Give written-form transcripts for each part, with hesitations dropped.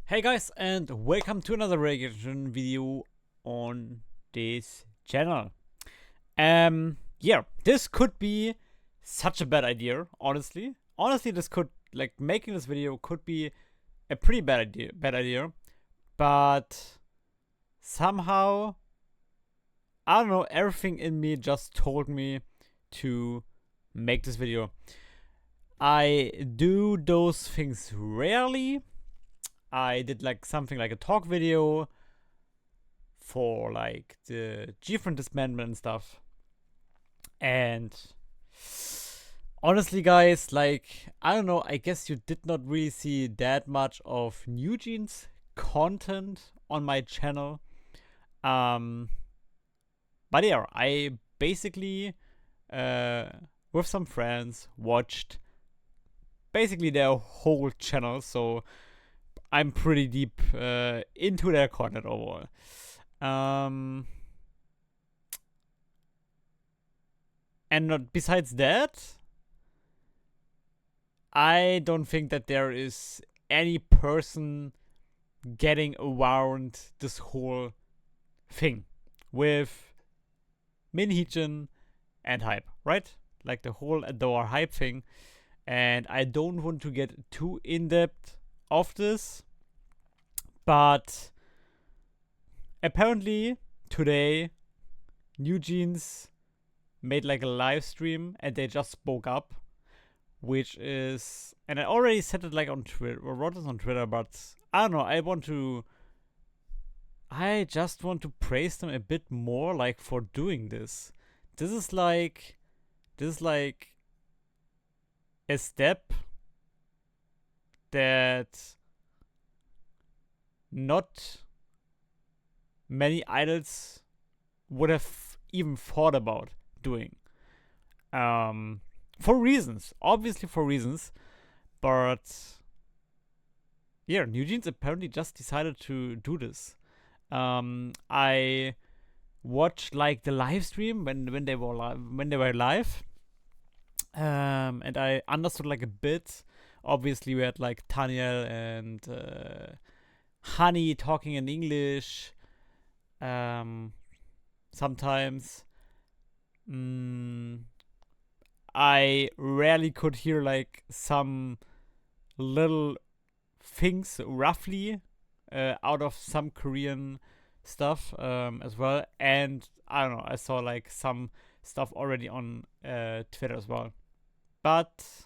Hey guys, and welcome to another reaction video on this channel. Yeah, this could be such a bad idea, honestly. Honestly, this could, making this video could be a pretty bad idea, but somehow, I don't know, everything in me just told me to make this video. I do those things rarely. I did something like a talk video for the different dismantlement and stuff. And honestly, guys, I don't know, I guess you did not really see that much of NewJeans content on my channel. But yeah, I basically with some friends watched basically their whole channel, so I'm pretty deep into their content overall. And besides that, I don't think that there is any person getting around this whole thing with Min Hee-jin and HYBE, right? Like the whole ADRO HYBE thing. And I don't want to get too in-depth of this, but apparently today NewJeans made a live stream and they just spoke up, which is, and I already said it on Twitter or wrote this on Twitter, but I don't know, I just want to praise them a bit more for doing this. This is like a step that not many idols would have even thought about doing. For reasons, obviously for reasons, but yeah, NewJeans apparently just decided to do this. I watched the live stream when they were live, and I understood a bit. Obviously, we had Tanya and Honey talking in English. Sometimes. I rarely could hear some little things roughly out of some Korean stuff as well. And I don't know, I saw some stuff already on Twitter as well. But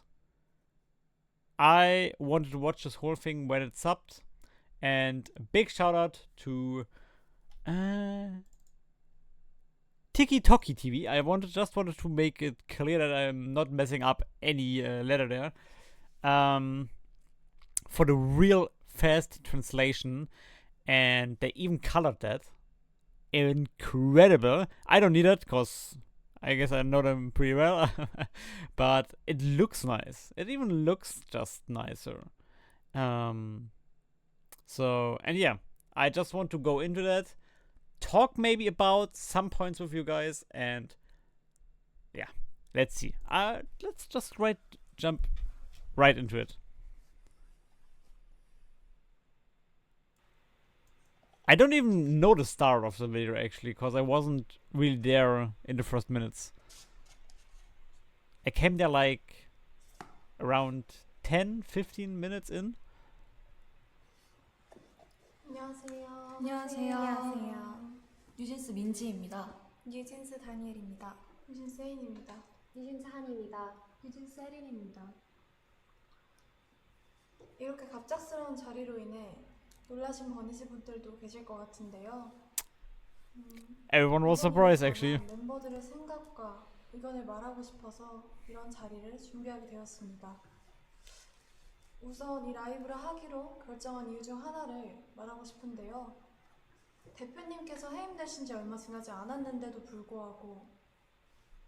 I wanted to watch this whole thing when it subbed. And a big shout out to Tiki Toki TV. I just wanted to make it clear that I'm not messing up any letter there. For the real fast translation, and they even colored that. Incredible. I don't need it because I guess I know them pretty well, but it looks nice. It even looks just nicer. So, and yeah, I just want to go into that, talk maybe about some points with you guys, and yeah, let's see. Let's just jump right into it. I don't even know the start of the video actually, because I wasn't really there in the first minutes. I came there around 10-15 minutes in. 안녕하세요. 안녕하세요. 안녕하세요. 뉴진스 민지입니다. 뉴진스 다니엘입니다. 뉴진스 혜인입니다. 뉴진스 한입니다. 뉴진스 혜린입니다. 이렇게 갑작스러운 자리로 인해 놀라신 버니지 분들도 계실 것 같은데요. Everyone was surprised actually. 멤버들의 생각과 의견을 말하고 싶어서 이런 자리를 준비하게 되었습니다. 우선 이 라이브를 하기로 결정한 이유 중 하나를 말하고 싶은데요. 대표님께서 해임되신 지 얼마 지나지 않았는데도 불구하고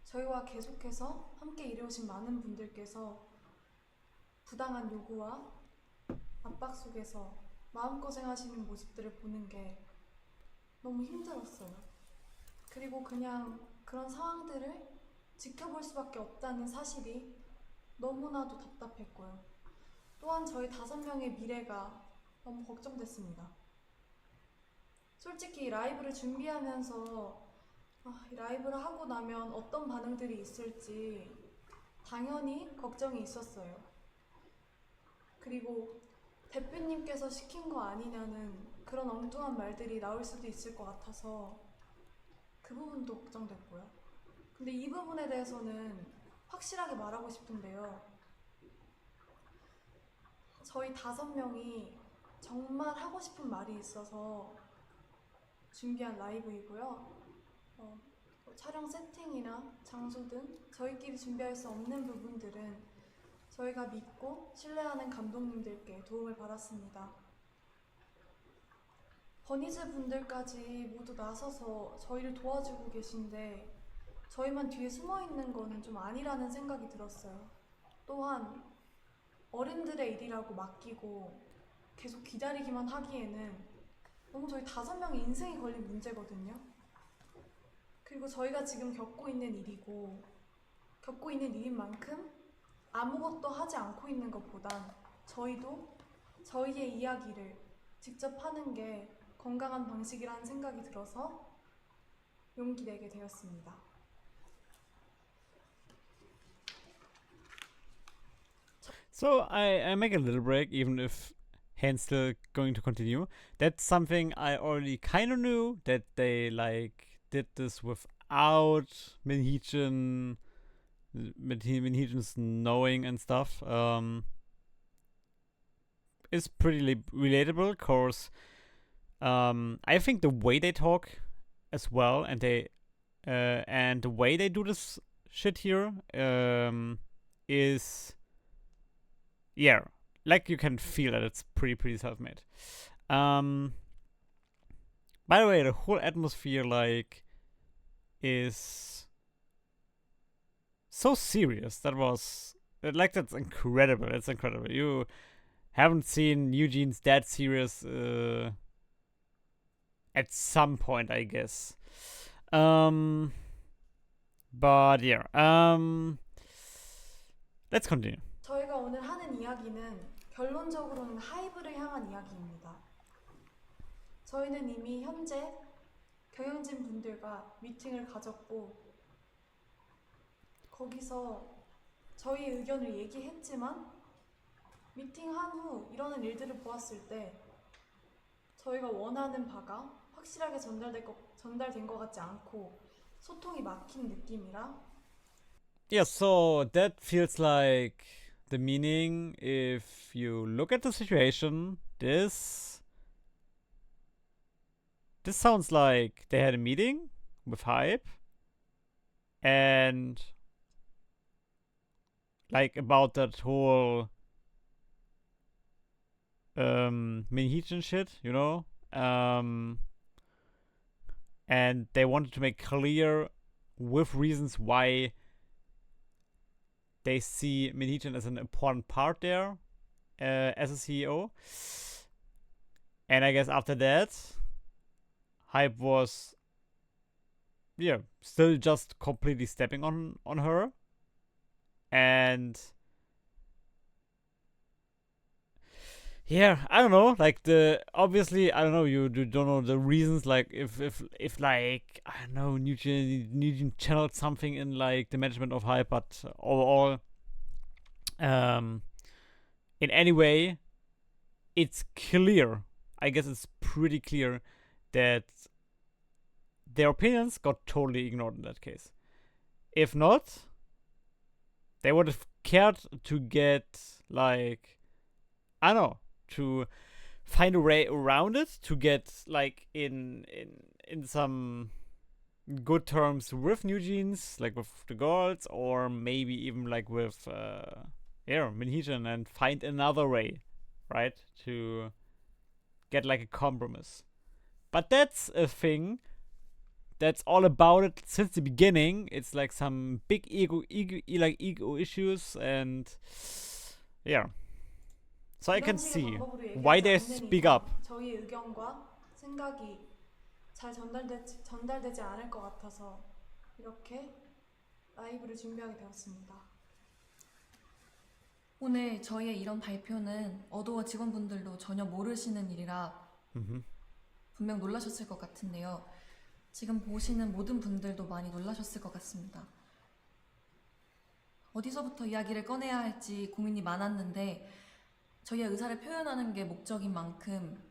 저희와 계속해서 함께 일해오신 많은 분들께서 부당한 요구와 압박 속에서 마음고생하시는 모습들을 보는 게 너무 힘들었어요. 그리고 그냥 그런 상황들을 지켜볼 수밖에 없다는 사실이 너무나도 답답했고요. 또한 저희 5명의 미래가 너무 걱정됐습니다. 솔직히 라이브를 준비하면서 이 라이브를 하고 나면 어떤 반응들이 있을지 당연히 걱정이 있었어요. 그리고 대표님께서 시킨 거 아니냐는 그런 엉뚱한 말들이 나올 수도 있을 것 같아서 그 부분도 걱정됐고요. 근데 이 부분에 대해서는 확실하게 말하고 싶은데요. 저희 5명이 정말 하고 싶은 말이 있어서 준비한 라이브이고요. 촬영 세팅이나 장소 등 저희끼리 준비할 수 없는 부분들은 저희가 믿고 신뢰하는 감독님들께 도움을 받았습니다. 버니즈 분들까지 모두 나서서 저희를 도와주고 계신데 저희만 뒤에 숨어있는 거는 좀 아니라는 생각이 들었어요. 또한 어른들의 일이라고 맡기고 계속 기다리기만 하기에는 너무 저희 5명의 인생이 걸린 문제거든요. 그리고 저희가 지금 겪고 있는 일이고 겪고 있는 일인 만큼 아무것도 하지 않고 있는 것보단 저희도 저희의 이야기를 직접 하는 게 건강한 방식이라는 생각이 들어서 용기 내게 되었습니다. So I make a little break, even if Han's still going to continue. That's something I already kind of knew, that they like did this without Min Hee-jin, Min Hee-jin's knowing and stuff. Is pretty relatable, cause I think the way they talk as well, and the way they do this shit here, is, yeah, like you can feel that it's pretty self-made. By the way, the whole atmosphere like is so serious. That's incredible. It's incredible. You haven't seen NewJeans that serious at some point, I guess. But yeah. Let's continue. 저희가 오늘 하는 이야기는 결론적으로는 하이브를 향한 이야기입니다. 저희는 이미 현재 경영진 분들과 미팅을 가졌고 거기서 저희 의견을 얘기했지만 미팅한 후 이러는 일들을 보았을 때 저희가 원하는 바가 확실하게 전달된 것 같지 않고 소통이 막힌 느낌이라. Yeah, so that feels like the meaning. If you look at the situation, this sounds like they had a meeting with HYBE and like about that whole Min Hee-jin shit, you know? And they wanted to make clear with reasons why they see Min Hee-jin as an important part there as a CEO. And I guess after that, HYBE was, yeah, still just completely stepping on her. And yeah, I don't know, like obviously, I don't know, you don't know the reasons, like if like, I don't know, NewJeans channeled something in like the management of HYBE, but overall, in any way, it's clear, I guess it's pretty clear that their opinions got totally ignored in that case. If not, they would have cared to get, like, I don't know, to find a way around it, to get like in some good terms with NewJeans, like with the girls, or maybe even like with Min Hee-jin, and find another way, right, to get like a compromise. But that's a thing that's all about it since the beginning. It's like some big ego issues, and yeah. So I can see why they speak up. 저희 의견과 생각이 잘 전달되지 않을 것 같아서 이렇게 라이브를 준비하게 되었습니다. 오늘 저희의 이런 발표는 어도어 직원분들도 전혀 모르시는 일이라 분명 놀라셨을 것 같은데요. 지금 보시는 모든 분들도 많이 놀라셨을 것 같습니다. 어디서부터 이야기를 꺼내야 할지 고민이 많았는데 저희의 의사를 표현하는 게 목적인 만큼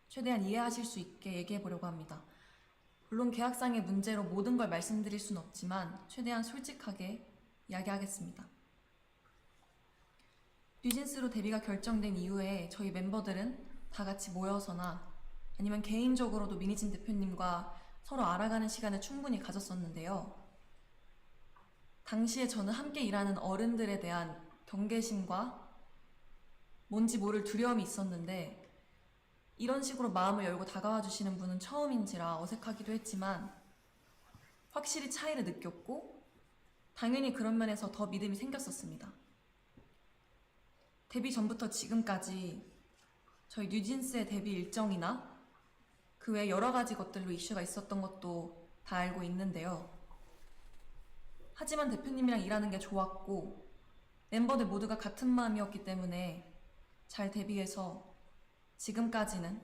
최대한 이해하실 수 있게 얘기해 보려고 합니다. 물론 계약상의 문제로 모든 걸 말씀드릴 순 없지만 최대한 솔직하게 이야기하겠습니다. 뉴진스로 데뷔가 결정된 이후에 저희 멤버들은 다 같이 모여서나 아니면 개인적으로도 민희진 대표님과 서로 알아가는 시간을 충분히 가졌었는데요. 당시에 저는 함께 일하는 어른들에 대한 경계심과 뭔지 모를 두려움이 있었는데 이런 식으로 마음을 열고 다가와 주시는 분은 처음인지라 어색하기도 했지만 확실히 차이를 느꼈고 당연히 그런 면에서 더 믿음이 생겼었습니다. 데뷔 전부터 지금까지 저희 뉴진스의 데뷔 일정이나 그 외 여러 가지 것들로 이슈가 있었던 것도 다 알고 있는데요. 하지만 대표님이랑 일하는 게 좋았고 멤버들 모두가 같은 마음이었기 때문에 잘 데뷔해서 지금까지는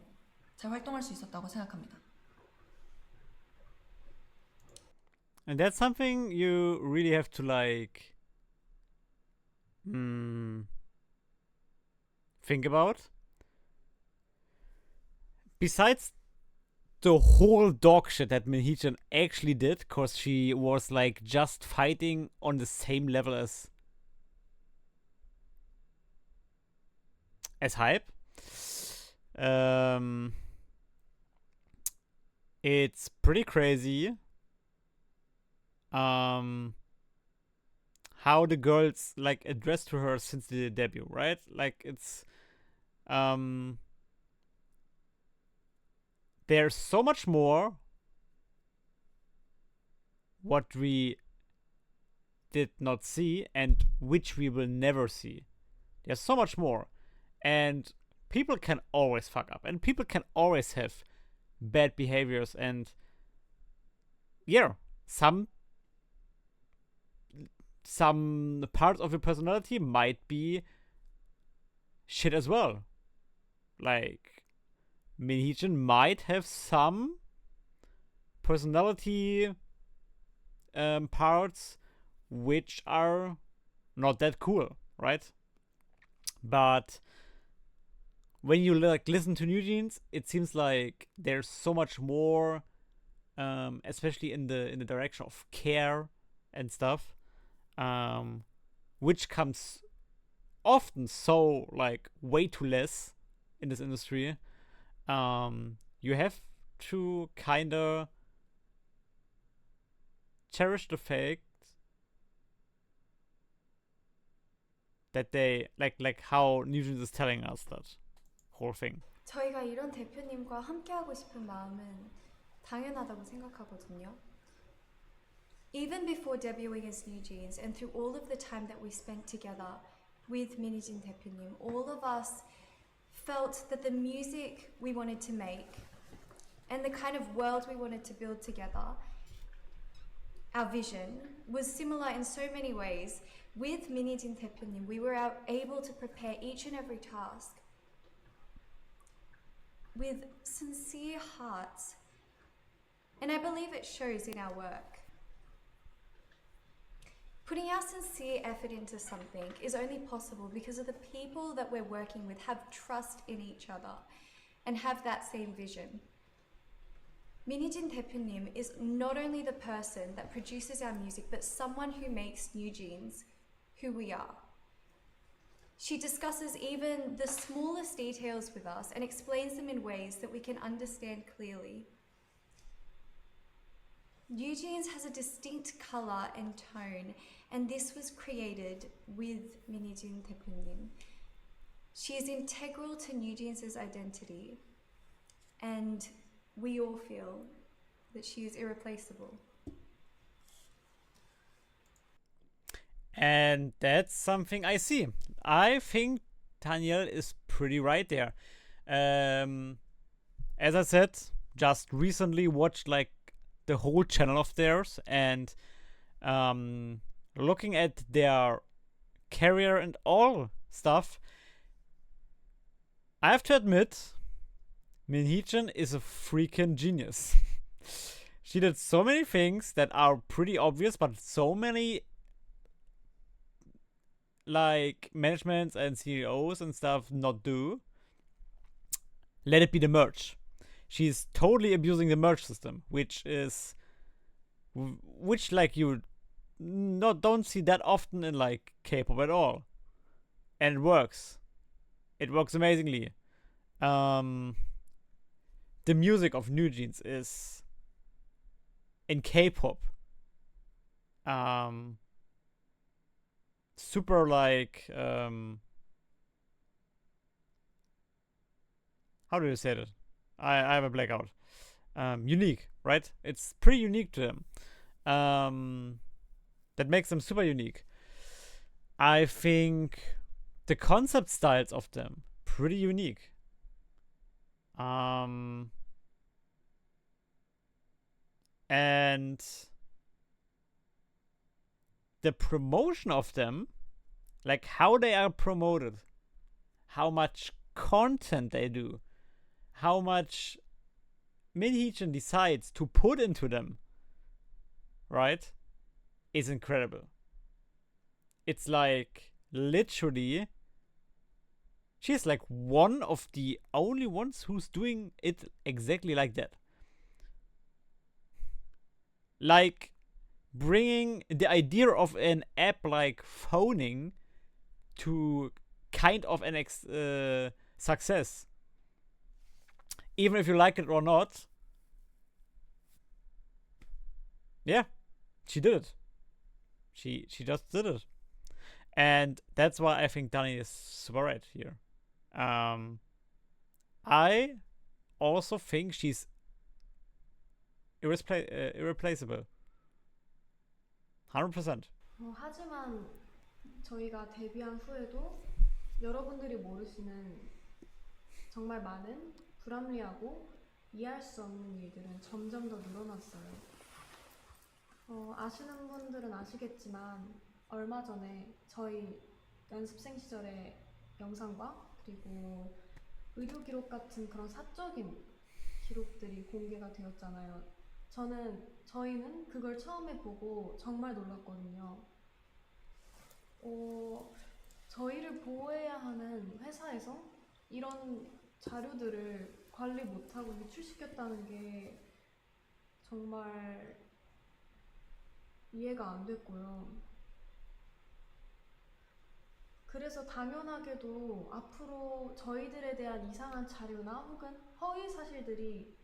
잘 활동할 수 있었다고 생각합니다. And that's something you really have to like think about. Besides the whole dog shit that Min Hee-jin actually did, because she was like just fighting on the same level as HYBE. It's pretty crazy how the girls like addressed to her since the debut, right? Like it's there's so much more what we did not see and which we will never see. There's so much more, and people can always fuck up, and people can always have bad behaviors, and yeah, some parts of your personality might be shit as well. Like Min Hee-jin might have some personality parts which are not that cool, right? But when you like listen to NewJeans, it seems like there's so much more, especially in the direction of care and stuff, which comes often so like way too less in this industry. You have to kinda cherish the fact that they like how NewJeans is telling us that whole thing. 저희가 이런 대표님과 함께하고 싶은 마음은 당연하다고 생각하거든요. Even before debuting as NewJeans and through all of the time that we spent together with Min Hee-jin 대표님, all of us felt that the music we wanted to make and the kind of world we wanted to build together, our vision, was similar in so many ways. With Min Hee-jin 대표님, we were able to prepare each and every task with sincere hearts, and I believe it shows in our work. Putting our sincere effort into something is only possible because of the people that we're working with have trust in each other and have that same vision. Min Hee-jin 대표님 is not only the person that produces our music, but someone who makes NewJeans who we are. She discusses even the smallest details with us and explains them in ways that we can understand clearly. NewJeans has a distinct colour and tone, and this was created with Min Hee-jin 대표님. She is integral to NewJeans' identity, and we all feel that she is irreplaceable. And that's something I see. I think Danielle is pretty right there. As I said, just recently watched like the whole channel of theirs, and looking at their career and all stuff. I have to admit, Min Hee-jin is a freaking genius. She did so many things that are pretty obvious, but so many like managements and CEOs and stuff not do. Let it be the merge. She's totally abusing the merge system, which like you don't see that often in like K-pop at all, and it works. It works amazingly. The music of NewJeans is in K-pop super like how do you say that? I have a blackout. Unique, right? It's pretty unique to them. That makes them super unique. I think the concept styles of them pretty unique. And the promotion of them, like how they are promoted, how much content they do, how much Min Hee-jin decides to put into them, right, is incredible. It's like literally she's like one of the only ones who's doing it exactly like that. Like bringing the idea of an app like phoning to kind of an success. Even if you like it or not. Yeah, she did it. She just did it. And that's why I think Danny is super right here. I also think she's irreplaceable. 100%. 하지만 저희가 데뷔한 후에도 여러분들이 모르시는 정말 많은 불합리하고 이해할 수 없는 일들은 점점 더 늘어났어요. 아시는 분들은 아시겠지만 얼마 전에 저희 연습생 시절의 영상과 그리고 의료 기록 같은 그런 사적인 기록들이 공개가 되었잖아요. 저희는 그걸 처음에 보고 정말 놀랐거든요. 저희를 보호해야 하는 회사에서 이런 자료들을 관리 못하고 유출시켰다는 게 정말 이해가 안 됐고요. 그래서 당연하게도 앞으로 저희들에 대한 이상한 자료나 혹은 허위 사실들이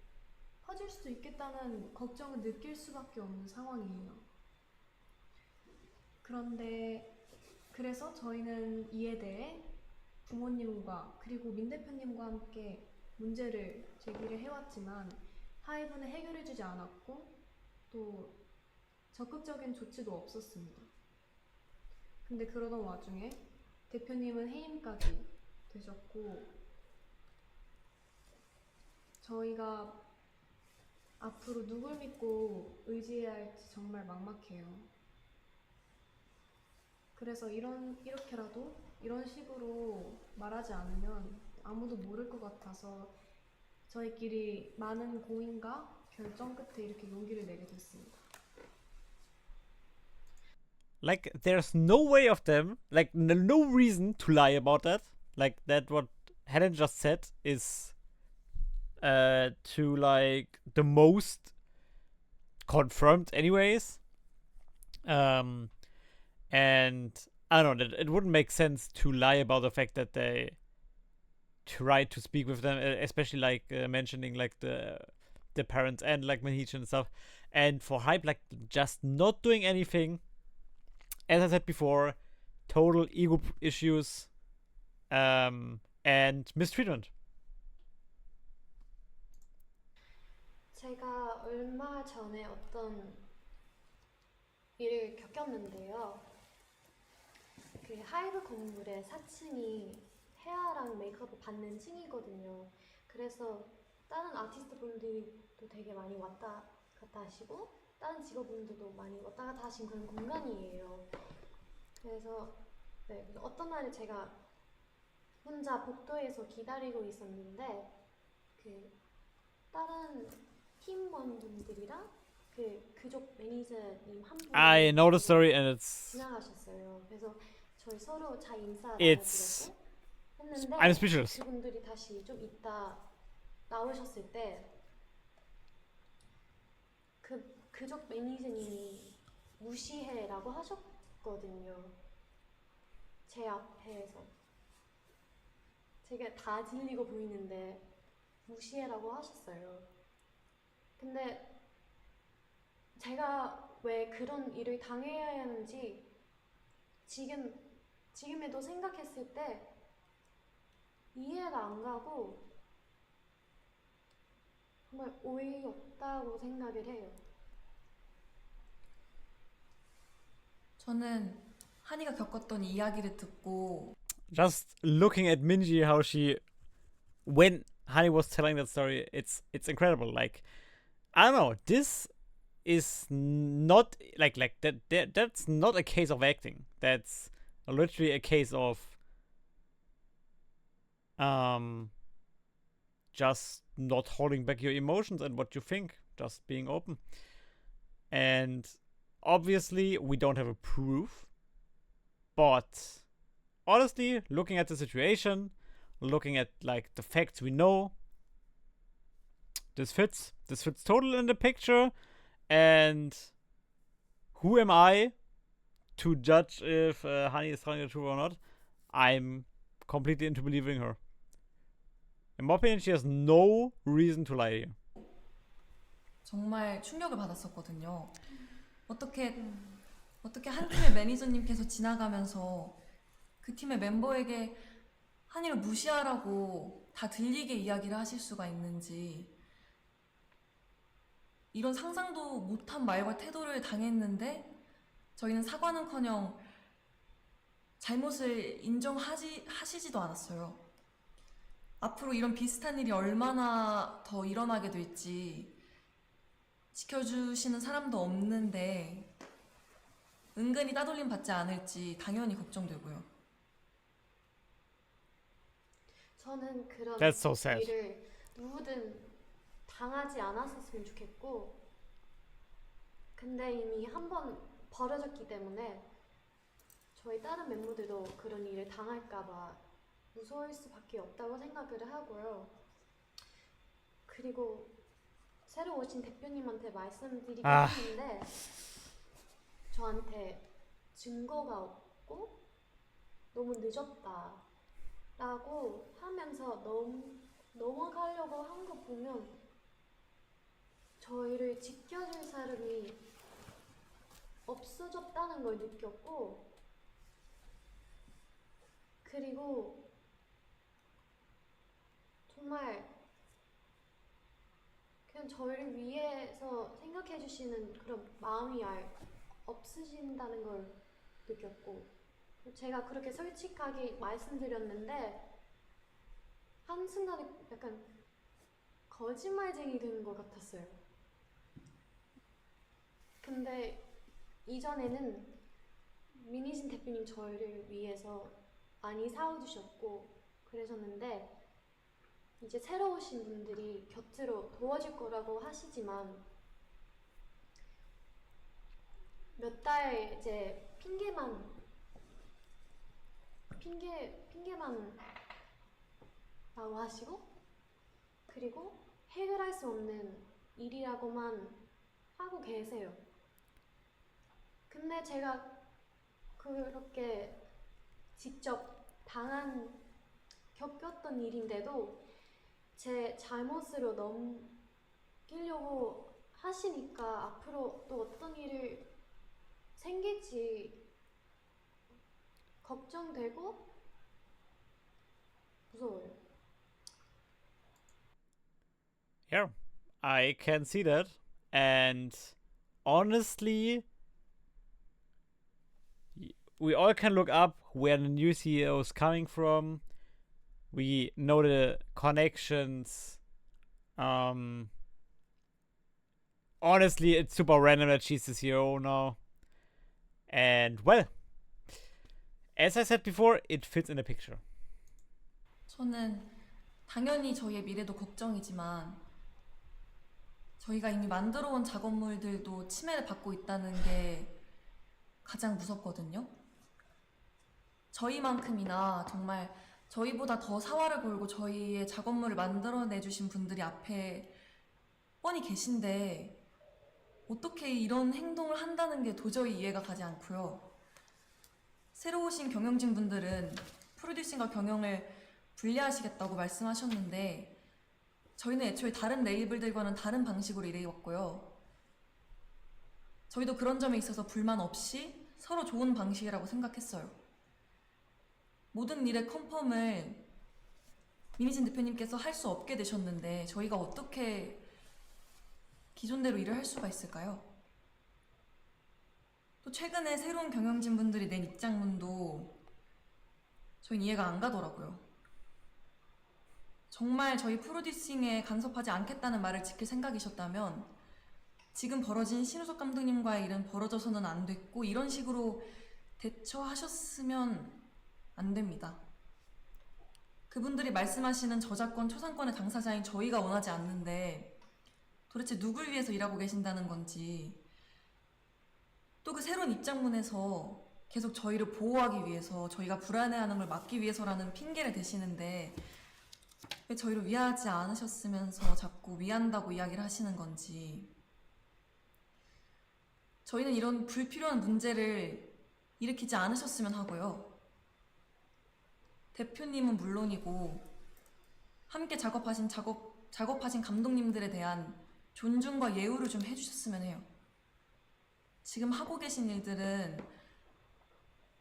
퍼질 수도 있겠다는 걱정을 느낄 수밖에 없는 상황이에요. 그래서 저희는 이에 대해 부모님과 그리고 민 대표님과 함께 문제를 제기를 해왔지만 하이브는 해결해주지 않았고 또 적극적인 조치도 없었습니다. 근데 그러던 와중에 대표님은 해임까지 되셨고 저희가 앞으로 누굴 믿고 의지해야 할지 정말 막막해요. 그래서 이렇게라도 이런 식으로 말하지 않으면 아무도 모를 것 같아서 저희끼리 많은 고민과 결정 끝에 이렇게 용기를 내게 됐습니다. Like there's no way of them, like no reason to lie about that. Like that what Helen just said is to like the most confirmed anyways. And I don't know, that it wouldn't make sense to lie about the fact that they tried to speak with them, especially like mentioning like the parents and like Min Hee-jin and stuff. And for HYBE, like just not doing anything, as I said before, total ego issues and mistreatment. 제가 얼마 전에 어떤 일을 겪었는데요. 그 하이브 건물의 4층이 헤어랑 메이크업을 받는 층이거든요. 그래서 다른 아티스트 분들도 되게 많이 왔다 갔다 하시고 다른 직업분들도 많이 왔다 갔다 하신 그런 공간이에요. 그래서 네, 그래서 어떤 날에 제가 혼자 복도에서 기다리고 있었는데 그 다른 팀원분들이랑 그 그쪽 매니저님 한 I 분이 know the story and it's 지나가셨어요. 그래서 저희 서로 잘 인사 It's- 나눠드렸고 했는데 I'm speechless. 그분들이 다시 좀 이따 나오셨을 때 그쪽 매니저님이 무시해라고 하셨거든요. 제 앞에서 제가 다 들리고 보이는데 무시해라고 하셨어요. 근데 제가 왜 그런 일을 당해야 하는지 지금에도 생각했을 때 이해가 안 가고 정말 어이없다고 생각을 해요. 저는 한이가 겪었던 이야기를 듣고 just looking at Minji, how she, when Honey was telling that story, it's incredible. Like, I don't know, this is not like that's not a case of acting. That's literally a case of just not holding back your emotions and what you think, just being open. And obviously we don't have a proof, but honestly, looking at the situation, looking at like the facts we know, this fits totally in the picture. And who am I to judge if Honey is telling the truth or not? I'm completely into believing her. In my opinion, she has no reason to lie here. 정말 충격을 받았었거든요. 어떻게 한 팀의 매니저님께서 지나가면서 그 팀의 멤버에게 한이를 무시하라고 다 들리게 이야기를 하실 수가 있는지, 이런 상상도 못한 말과 태도를 당했는데 저희는 사과는커녕 잘못을 인정하시지도 않았어요. 앞으로 이런 비슷한 일이 얼마나 더 일어나게 될지 지켜주시는 사람도 없는데 은근히 따돌림 받지 않을지 당연히 걱정되고요. 저는 그런 That's so sad. 일을 누구든 당하지 않았었으면 좋겠고, 근데 이미 한 번 벌어졌기 때문에 저희 다른 멤버들도 그런 일을 당할까봐 무서울 수밖에 없다고 생각을 하고요. 그리고 새로 오신 대표님한테 말씀드리긴 했는데 저한테 증거가 없고 너무 늦었다 라고 하면서 넘어가려고 한 거 보면 저희를 지켜줄 사람이 없어졌다는 걸 느꼈고, 그리고 정말 그냥 저희를 위해서 생각해 주시는 그런 마음이 없으신다는 걸 느꼈고, 제가 그렇게 솔직하게 말씀드렸는데 한순간에 약간 거짓말쟁이 된 것 같았어요. 근데 이전에는 민희진 대표님 저희를 위해서 많이 사와주셨고 그러셨는데, 이제 새로 오신 분들이 곁으로 도와줄 거라고 하시지만 몇 달 이제 핑계만 라고 하시고, 그리고 해결할 수 없는 일이라고만 하고 계세요. 근데 제가 그렇게 직접 겪었던 일인데도 제 잘못으로 넘기려고 하시니까 앞으로 또 어떤 일을 생길지 걱정되고 무서워요. Yeah, I can see that. And honestly, we all can look up where the new CEO is coming from. We know the connections. Honestly, it's super random that she's the CEO now. And well, as I said before, it fits in the picture. 저는 당연히 저희의 미래도 걱정이지만 저희가 이미 만들어온 작업물들도 침해를 받고 있다는 게 가장 무섭거든요. 저희만큼이나 정말 저희보다 더 사활을 걸고 저희의 작업물을 만들어내주신 분들이 앞에 뻔히 계신데 어떻게 이런 행동을 한다는 게 도저히 이해가 가지 않고요. 새로 오신 경영진 분들은 프로듀싱과 경영을 분리하시겠다고 말씀하셨는데 저희는 애초에 다른 레이블들과는 다른 방식으로 일해왔고요. 저희도 그런 점에 있어서 불만 없이 서로 좋은 방식이라고 생각했어요. 모든 일의 컨펌을 민희진 대표님께서 할 수 없게 되셨는데 저희가 어떻게 기존대로 일을 할 수가 있을까요? 또 최근에 새로운 경영진 분들이 낸 입장문도 저희는 이해가 안 가더라고요. 정말 저희 프로듀싱에 간섭하지 않겠다는 말을 지킬 생각이셨다면 지금 벌어진 신우석 감독님과의 일은 벌어져서는 안 됐고 이런 식으로 대처하셨으면 안 됩니다. 그분들이 말씀하시는 저작권, 초상권의 당사자인 저희가 원하지 않는데 도대체 누굴 위해서 일하고 계신다는 건지 또 그 새로운 입장문에서 계속 저희를 보호하기 위해서 저희가 불안해하는 걸 막기 위해서라는 핑계를 대시는데 왜 저희를 위하지 않으셨으면서 자꾸 위한다고 이야기를 하시는 건지 저희는 이런 불필요한 문제를 일으키지 않으셨으면 하고요. 대표님은 물론이고 함께 작업하신 감독님들에 대한 존중과 예우를 좀 해주셨으면 해요. 지금 하고 계신 일들은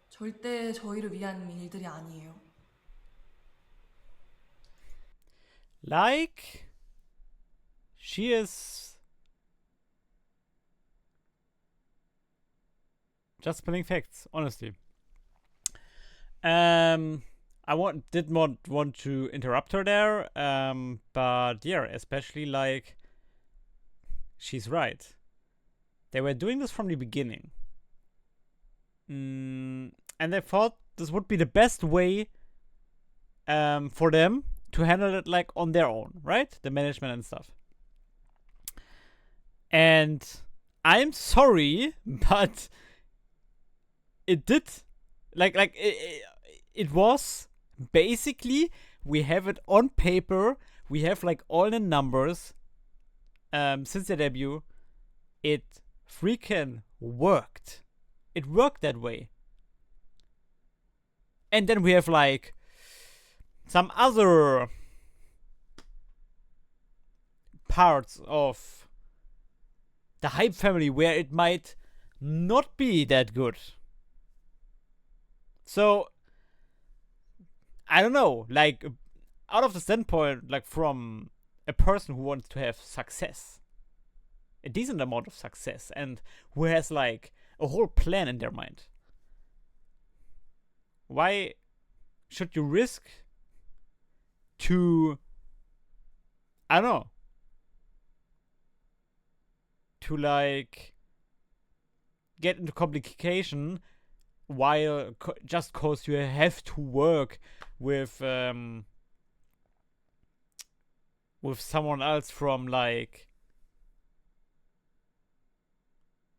절대 저희를 위한 일들이 아니에요. Like, she is just spilling facts, honestly. Did not want to interrupt her there, but yeah, especially like, she's right. They were doing this from the beginning. And they thought this would be the best way for them to handle it like on their own, right? The management and stuff. And I'm sorry, but it did. It was basically, we have it on paper, we have like all the numbers since the debut. It freaking worked. It worked that way. And then we have like some other parts of the HYBE family where it might not be that good. So I don't know, like, out of the standpoint, like, from a person who wants to have success, a decent amount of success, and who has like a whole plan in their mind, why should you risk to, I don't know, to like get into complication while just cause you have to work with someone else from like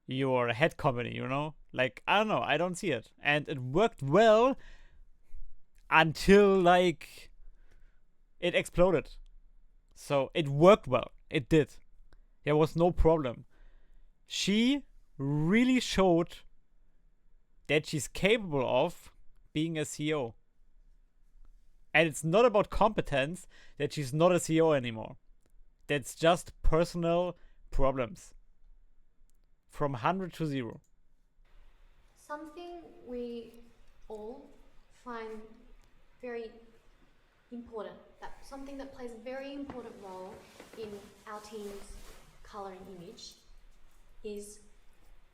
your head company, you know? Like, I don't know, I don't see it. And it worked well until like it exploded. So it worked well. It did. There was no problem. She really showed that she's capable of being a CEO. And it's not about competence that she's not a CEO anymore. That's just personal problems. From 100 to 0. Something we all find very important, something that plays a very important role in our team's colour and image is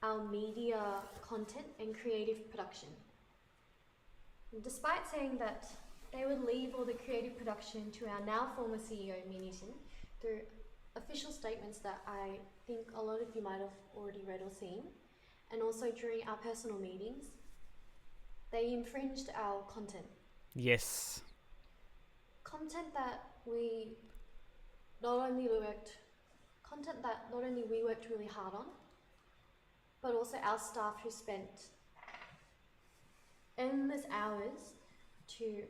our media content and creative production. And despite saying that they would leave all the creative production to our now former CEO, Min Hee-jin, through official statements that I think a lot of you might have already read or seen, and also during our personal meetings, they infringed our content. Yes. Content that we not only worked really hard on, but also our staff who spent endless hours to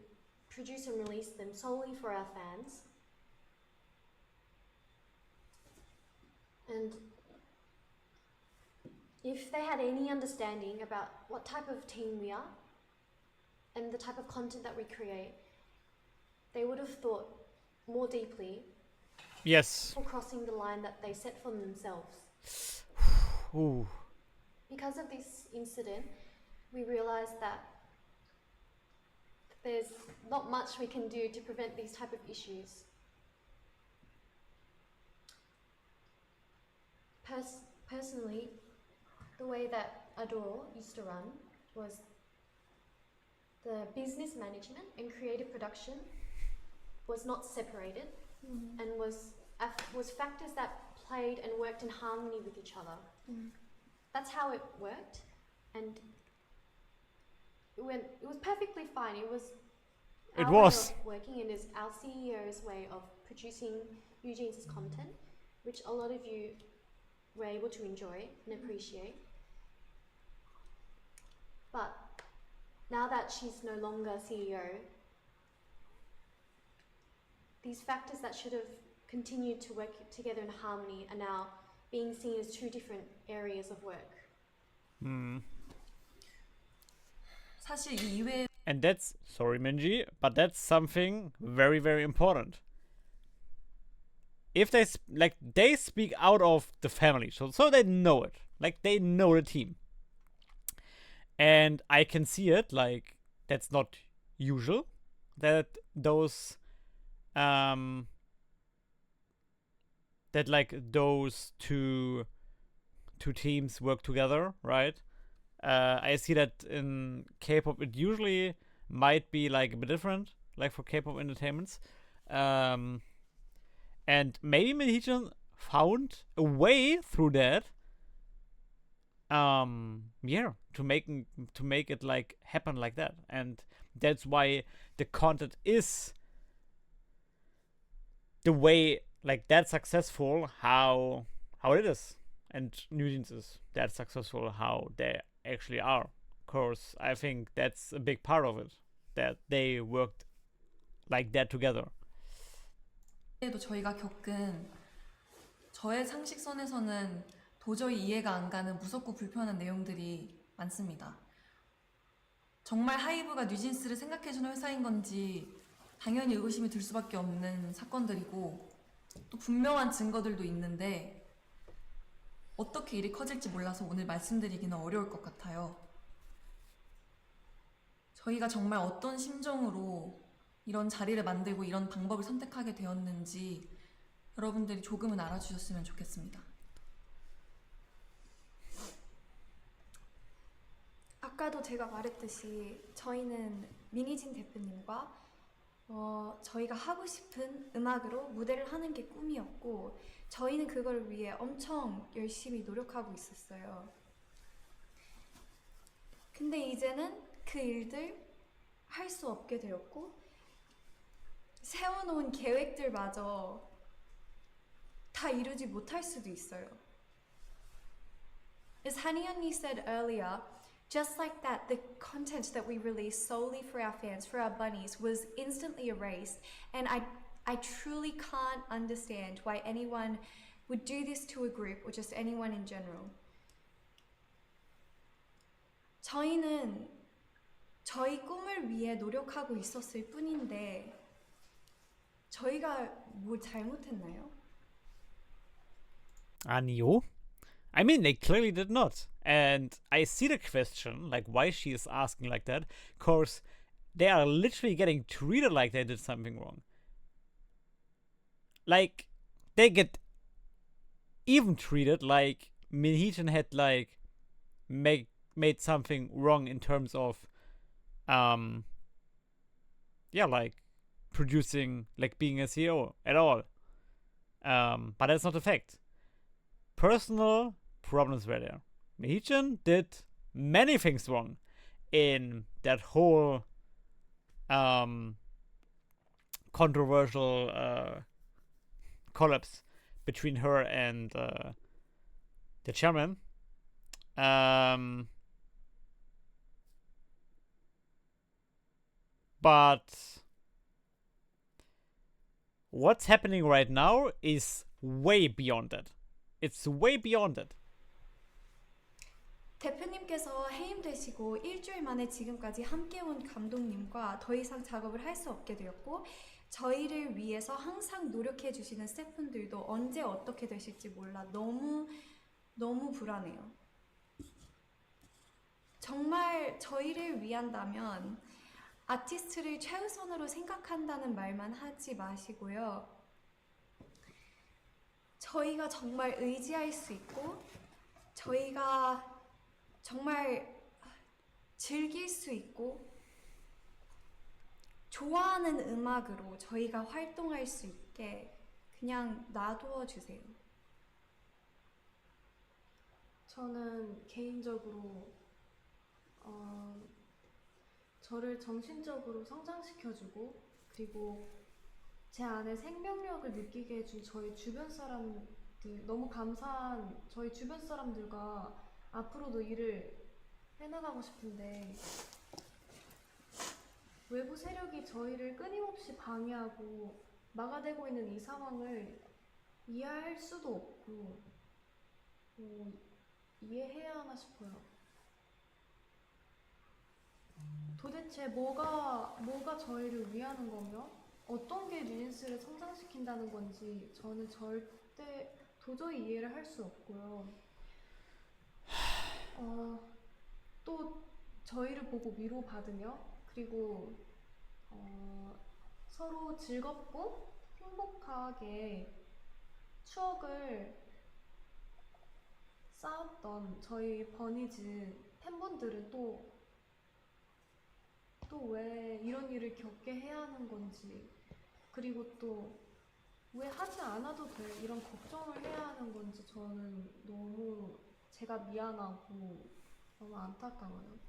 produce and release them solely for our fans. And if they had any understanding about what type of team we are and the type of content that we create, they would have thought more deeply Yes. for crossing the line that they set for themselves. Ooh. Because of this incident, we realized that there's not much we can do to prevent these type of issues. Personally, the way that ADRO used to run was the business management and creative production was not separated and was factors that played and worked in harmony with each other. That's how it worked, and it was perfectly fine. It was our way of working, and is our CEO's way of producing NewJeans' content, which a lot of you were able to enjoy and appreciate. But now that she's no longer CEO, these factors that should have continued to work together in harmony are now being seen as two different areas of work. 사실 이 이외에 And that's, sorry Minji, but that's something very, very important. If they they speak out of the family, so they know it, like they know the team, and I can see it. Like that's not usual that those that like those two teams work together, right? I see that in K-pop it usually might be like a bit different, like for K-pop entertainments. And maybe Min Hee-jin found a way through that, to make it like happen like that, and that's why the content is the way like that successful how it is, and NewJeans is that successful how they actually are. Of course, I think that's a big part of it, that they worked like that together. 도 저희가 겪은 저의 상식선에서는 도저히 이해가 안 가는 무섭고 불편한 내용들이 많습니다. 정말 하이브가 뉴진스를 생각해주는 회사인 건지 당연히 의구심이 들 수밖에 없는 사건들이고 또 분명한 증거들도 있는데 어떻게 일이 커질지 몰라서 오늘 말씀드리기는 어려울 것 같아요. 저희가 정말 어떤 심정으로 이런 자리를 만들고 이런 방법을 선택하게 되었는지 여러분들이 조금은 알아주셨으면 좋겠습니다. 아까도 제가 말했듯이 저희는 민희진 대표님과 저희가 하고 싶은 음악으로 무대를 하는 게 꿈이었고 저희는 그걸 위해 엄청 열심히 노력하고 있었어요. 근데 이제는 그 일들 할 수 없게 되었고 세워놓은 계획들마저 다 이루지 못할 수도 있어요. As Hani 언니 said earlier, just like that, the content that we released solely for our fans, for our bunnies, was instantly erased. And I truly can't understand why anyone would do this to a group or just anyone in general. 저희는 저희 꿈을 위해 노력하고 있었을 뿐인데 저희가 뭘 잘못했나요? 아니요. I mean, they clearly did not. And I see the question, like why she is asking like that, because they are literally getting treated like they did something wrong. Like, they get even treated like Min Hee-jin had like made something wrong in terms of like producing, like being a CEO at all. But that's not the fact. Personal problems were there. Min Hee-jin did many things wrong. in that whole controversial collapse between her and the chairman. But what's happening right now is way beyond that. It's way beyond it. 대표님께서 해임되시고 일주일 만에 지금까지 함께 온 감독님과 더 이상 작업을 할 수 없게 되었고, 저희를 위해서 항상 노력해 주시는 스태프분들도 언제 어떻게 되실지 몰라 너무 불안해요. 정말 저희를 위한다면 아티스트를 최우선으로 생각한다는 말만 하지 마시고요. 저희가 정말 의지할 수 있고, 저희가 정말 즐길 수 있고, 좋아하는 음악으로 저희가 활동할 수 있게 그냥 놔두어 주세요. 저는 개인적으로 저를 정신적으로 성장시켜주고, 그리고 제 안에 생명력을 느끼게 해준 저희 주변 사람들, 너무 감사한 저희 주변 사람들과 앞으로도 일을 해나가고 싶은데, 외부 세력이 저희를 끊임없이 방해하고 막아대고 있는 이 상황을 이해할 수도 없고 이해해야 하나 싶어요. 도대체 뭐가 저희를 위하는 거며 어떤 게 뉴진스를 성장시킨다는 건지 저는 절대 도저히 이해를 할 수 없고요. 또 저희를 보고 위로받으며, 그리고 서로 즐겁고 행복하게 추억을 쌓았던 저희 버니즈 팬분들은 또 왜 이런 일을 겪게 해야 하는 건지, 그리고 또 왜 하지 않아도 돼 이런 걱정을 해야 하는 건지 저는 너무 제가 미안하고 너무 안타까워요.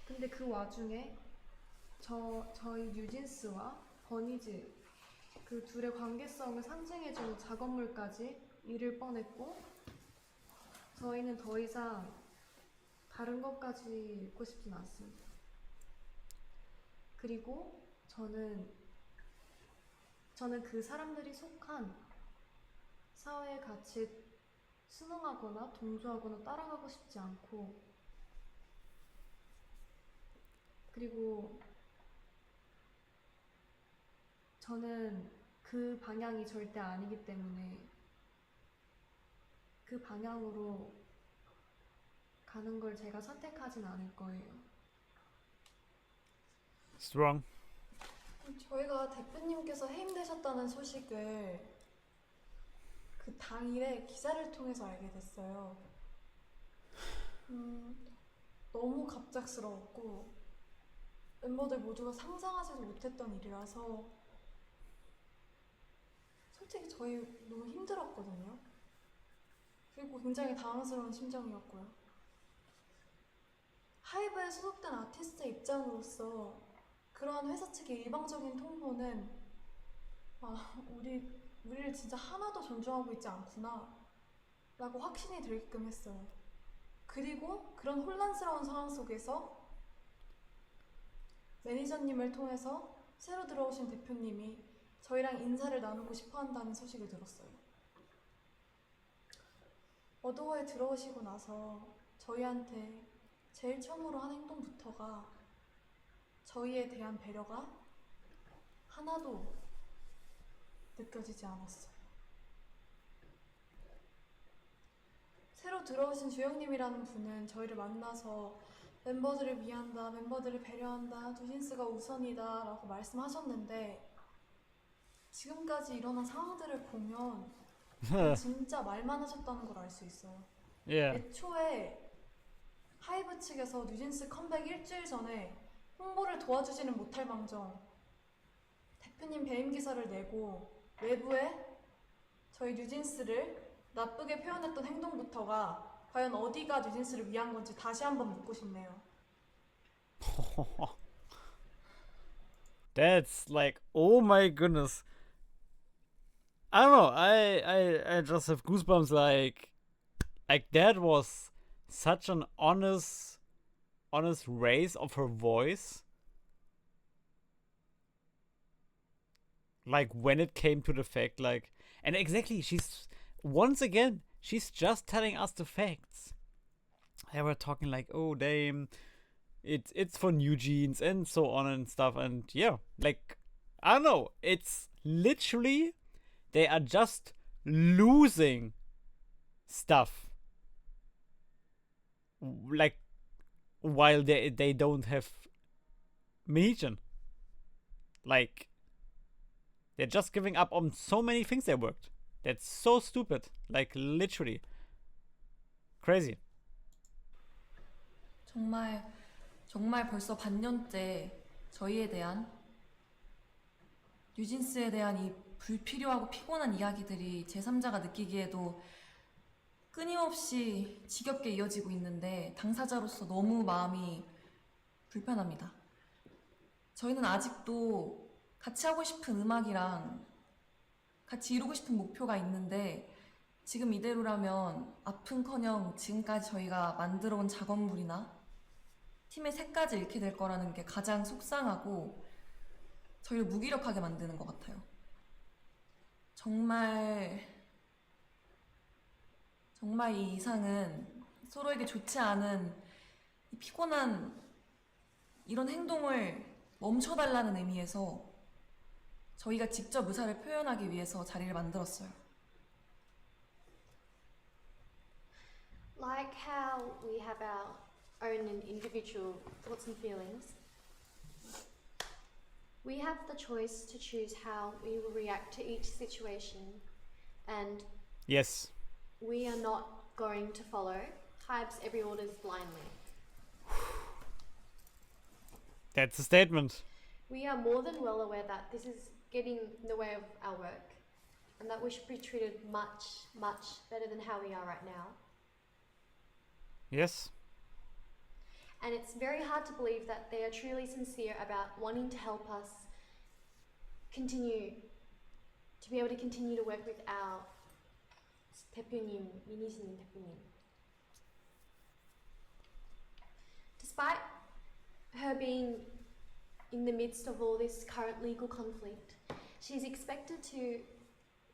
근데 그 와중에 저희 뉴진스와 버니즈 그 둘의 관계성을 상징해주는 작업물까지 잃을 뻔했고, 저희는 더 이상 다른 것까지 읽고 싶진 않습니다. 그리고 저는 그 사람들이 속한 사회의 가치에 순응하거나 동조하거나 따라가고 싶지 않고, 그리고 저는 그 방향이 절대 아니기 때문에 그 방향으로 가는 걸 제가 선택하진 않을 거예요. Strong. 저희가 대표님께서 해임되셨다는 소식을 그 당일에 기사를 통해서 알게 됐어요. 너무 갑작스러웠고 멤버들 모두가 상상하지도 못했던 일이라서 솔직히 저희 너무 힘들었거든요. 그리고 굉장히 당황스러운 심정이었고요. 하이브에 소속된 아티스트의 입장으로서 그러한 회사 측의 일방적인 통보는 우리를 진짜 하나도 존중하고 있지 않구나 라고 확신이 들게끔 했어요. 그리고 그런 혼란스러운 상황 속에서 매니저님을 통해서 새로 들어오신 대표님이 저희랑 인사를 나누고 싶어 한다는 소식을 들었어요. 어도어에 들어오시고 나서 저희한테 제일 처음으로 한 행동부터가 저희에 대한 배려가 하나도 느껴지지 않았어요. 새로 들어오신 주영님이라는 분은 저희를 만나서 멤버들을 위한다, 멤버들을 배려한다, 뉴진스가 우선이다 라고 말씀하셨는데, 지금까지 일어난 상황들을 보면 진짜 말만 하셨다는 걸 알 수 있어요. Yeah. 애초에 하이브 측에서 뉴진스 컴백 일주일 전에 홍보를 도와주지는 못할 망정 대표님 배임 기사를 내고 외부에 저희 뉴진스를 나쁘게 표현했던 행동부터가 과연 어디가 뉴진스를 위한 건지 다시 한번 묻고 싶네요. That's like, oh my goodness. I don't know. I just have goosebumps. Like that was such an honest raise of her voice. Like when it came to the fact, like, and exactly, she's once again, she's just telling us the facts. They were talking like, oh damn, it's for NewJeans and so on and stuff, and yeah, like, I don't know, it's literally they are just losing stuff, like, while they don't have Min Hee-jin. Like, they're just giving up on so many things that worked. That's so stupid. Like, literally. Crazy. 정말 벌써 반년째 저희에 대한, 뉴진스에 대한 이 불필요하고 피곤한 이야기들이 제3자가 느끼기에도 끊임없이 지겹게 이어지고 있는데 당사자로서 너무 마음이 불편합니다. 저희는 아직도 같이 하고 싶은 음악이랑 같이 이루고 싶은 목표가 있는데 지금 이대로라면 아픈커녕 지금까지 저희가 만들어온 작업물이나 팀의 색까지 잃게 될 거라는 게 가장 속상하고 저희를 무기력하게 만드는 것 같아요. 정말 이 이상은 서로에게 좋지 않은 이 피곤한 이런 행동을 멈춰달라는 의미에서 저희가 직접 의사를 표현하기 위해서 자리를 만들었어요. Like how we have our own and individual thoughts and feelings, we have the choice to choose how we will react to each situation, and Yes. we are not going to follow HYBE's every orders blindly. That's a statement. We are more than well aware that this is getting in the way of our work and that we should be treated much, much better than how we are right now. Yes. And it's very hard to believe that they are truly sincere about wanting to help us continue to be able to continue to work with our 대표님, 민희진 대표님. Despite her being in the midst of all this current legal conflict, she's expected to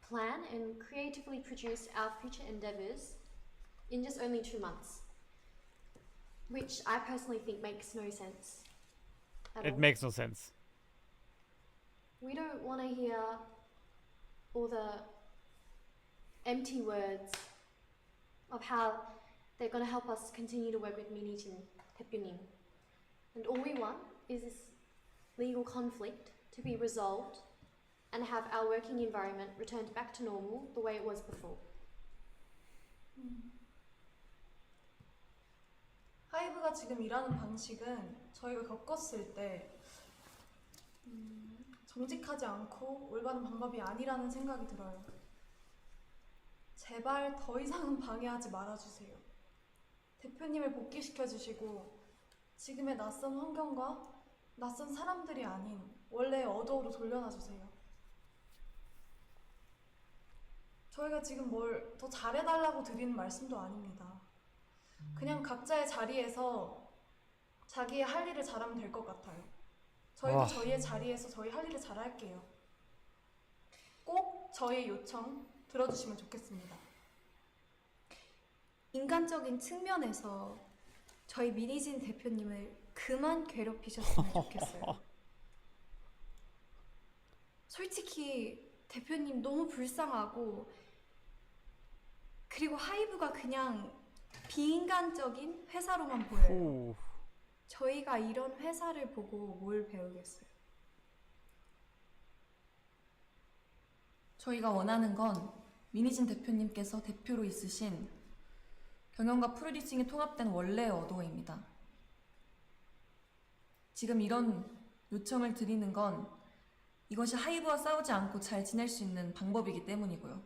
plan and creatively produce our future endeavours in just only 2 months, which I personally think makes no sense at It all. makes no sense. We don't want to hear all the empty words of how they're going to help us continue to work with Min Hee-jin 대표님. And all we want is this legal conflict to be resolved and have our working environment returned back to normal the way it was before. 하이브가 지금 일하는 방식은 저희가 겪었을 때 정직하지 않고 올바른 방법이 아니라는 생각이 들어요. 제발 더 이상은 방해하지 말아주세요. 대표님을 복귀시켜주시고 지금의 낯선 환경과 낯선 사람들이 아닌 원래의 어도로 돌려놔주세요. 저희가 지금 뭘 더 잘해달라고 드리는 말씀도 아닙니다. 그냥 각자의 자리에서 자기의 할 일을 잘하면 될 것 같아요. 저희도 저희의 자리에서 저희 할 일을 잘할게요. 꼭 저희의 요청 들어주시면 좋겠습니다. 인간적인 측면에서 저희 민희진 대표님을 그만 괴롭히셨으면 좋겠어요. 솔직히 대표님 너무 불쌍하고, 그리고 하이브가 그냥 비인간적인 회사로만 보여요. Ooh. 저희가 이런 회사를 보고 뭘 배우겠어요? 저희가 원하는 건 민희진 대표님께서 대표로 있으신 경영과 프로듀싱이 통합된 원래의 어도어입니다. 지금 이런 요청을 드리는 건 이것이 하이브와 싸우지 않고 잘 지낼 수 있는 방법이기 때문이고요.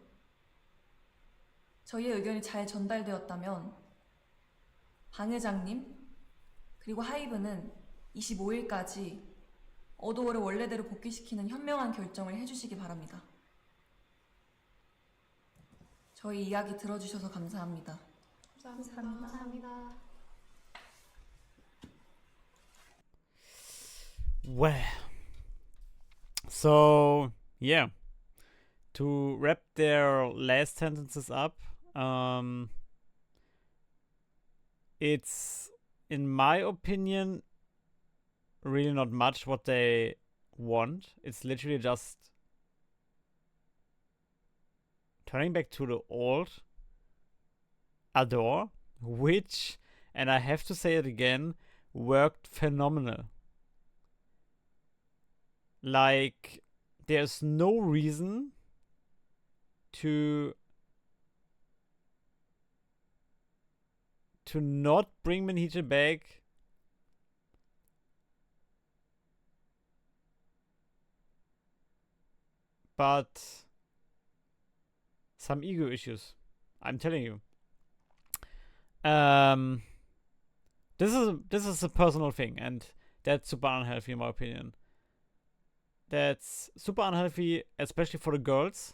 저희의 의견이 잘 전달되었다면 방 회장님, 그리고 하이브는 25일까지 어도어를 원래대로 복귀시키는 현명한 결정을 해주시기 바랍니다. 저희 이야기 들어주셔서 감사합니다. 감사합니다. Well, so yeah, to wrap their last sentences up, it's, in my opinion, really not much what they want. It's literally just turning back to the old ADRO, which, and I have to say it again, worked phenomenal. Like, there's no reason to not bring Min Hee-jin back. But some ego issues, I'm telling you. This is a personal thing, and that's super unhealthy in my opinion. That's super unhealthy, especially for the girls.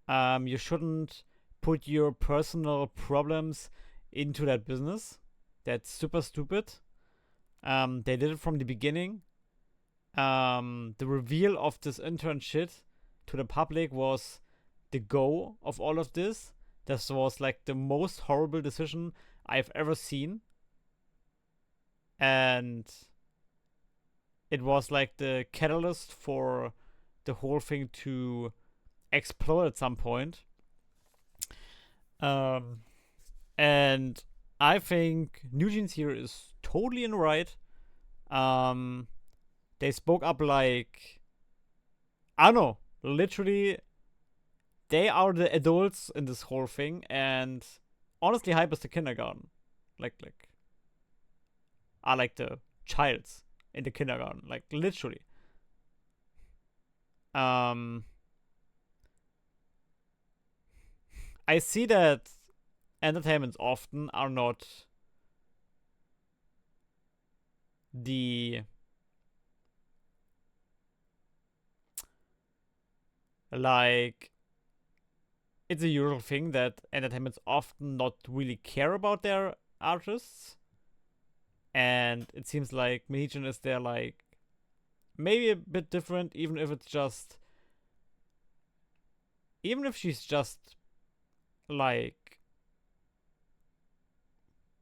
You shouldn't put your personal problems into that business. That's super stupid. They did it from the beginning. The reveal of this intern shit to the public was the go of all of this. This was like the most horrible decision I've ever seen. And it was like the catalyst for the whole thing to explode at some point. And I think NewJeans here is totally in the right. They spoke up like, I don't know, literally, they are the adults in this whole thing, and honestly, HYBE is the kindergarten. Like, are like the childs in the kindergarten, like literally. I see that entertainments often are not the like, it's a usual thing that entertainments often not really care about their artists, and it seems like Min Hee-jin is there, like, maybe a bit different, even if she's just like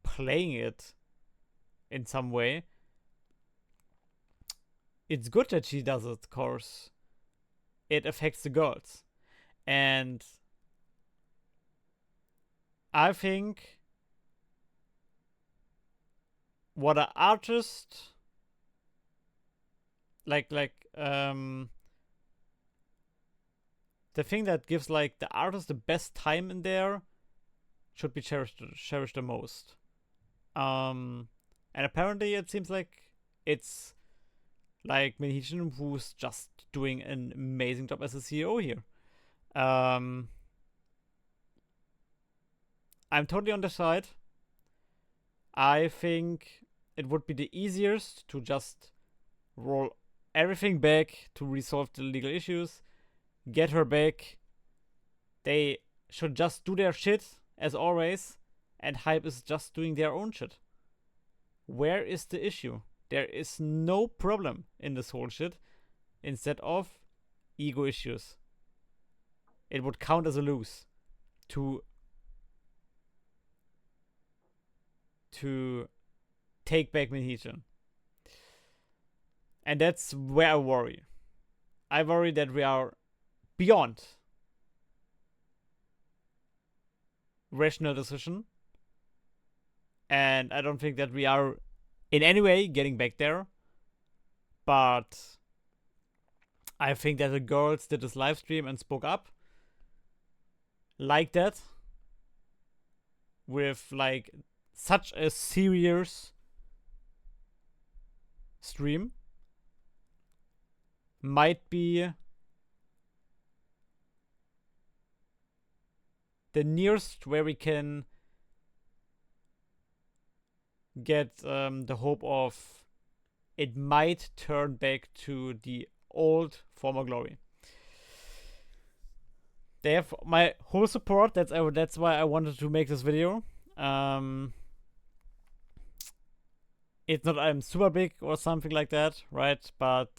playing it in some way. It's good that she does it, of course. It affects the girls. And I think what an artist the thing that gives like the artist the best time in there should be cherished the most. And apparently it seems like it's like Min Hee-jin who's just doing an amazing job as a CEO here. I'm totally on the side. I think it would be the easiest to just roll everything back to resolve the legal issues, get her back. They should just do their shit as always, and HYBE is just doing their own shit. Where is the issue? There is no problem in this whole shit instead of ego issues. It would count as a lose to take back Min Hee-jin. And that's where I worry. I worry that we are beyond rational decision. And I don't think that we are in any way getting back there. But I think that the girls did this live stream and spoke up like that, with like such a serious stream, might be the nearest where we can get the hope of it might turn back to the old former glory. They have my whole support. That's why I wanted to make this video. It's not I'm super big or something like that, right? But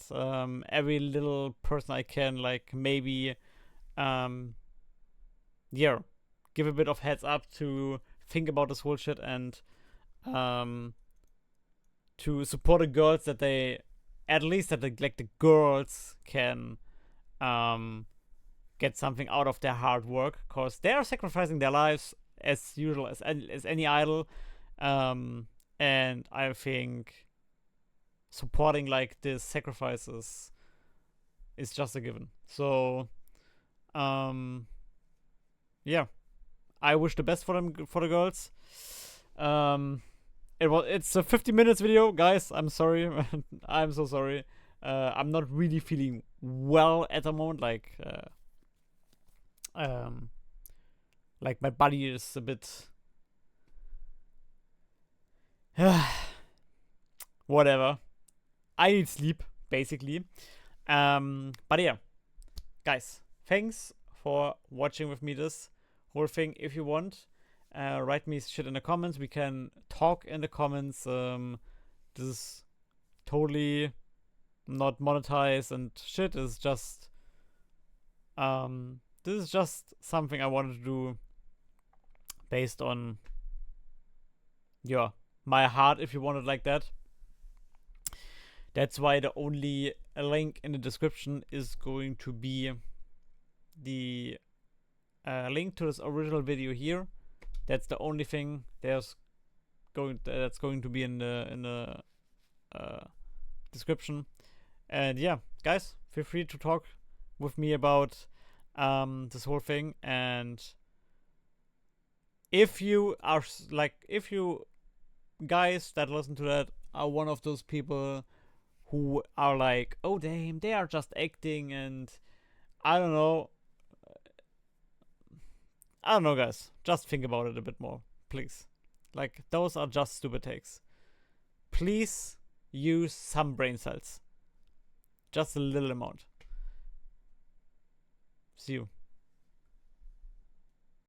every little person I can, like, maybe yeah, give a bit of heads up to think about this whole shit and to support the girls, that they at least that the girls can get something out of their hard work, because they are sacrificing their lives as usual, as any idol. And I think supporting like this sacrifices is just a given. So yeah, I wish the best for them, for the girls. It's a 50 minutes video, guys. I'm sorry. I'm so sorry. I'm not really feeling well at the moment. Like my body is a bit whatever. I need sleep, basically. But yeah, guys, thanks for watching with me this whole thing. If you want, write me shit in the comments. We can talk in the comments. This is totally not monetized and shit. Is just this is just something I wanted to do based on my heart, if you want it like that. That's why the only link in the description is going to be the link to this original video here. That's the only thing that's going to be in the description. And yeah, guys, feel free to talk with me about this whole thing. And if you are if you guys that listen to that are one of those people who are like, oh damn, they are just acting, and I don't know, guys, just think about it a bit more, please. Like, those are just stupid takes. Please use some brain cells, just a little amount. See you.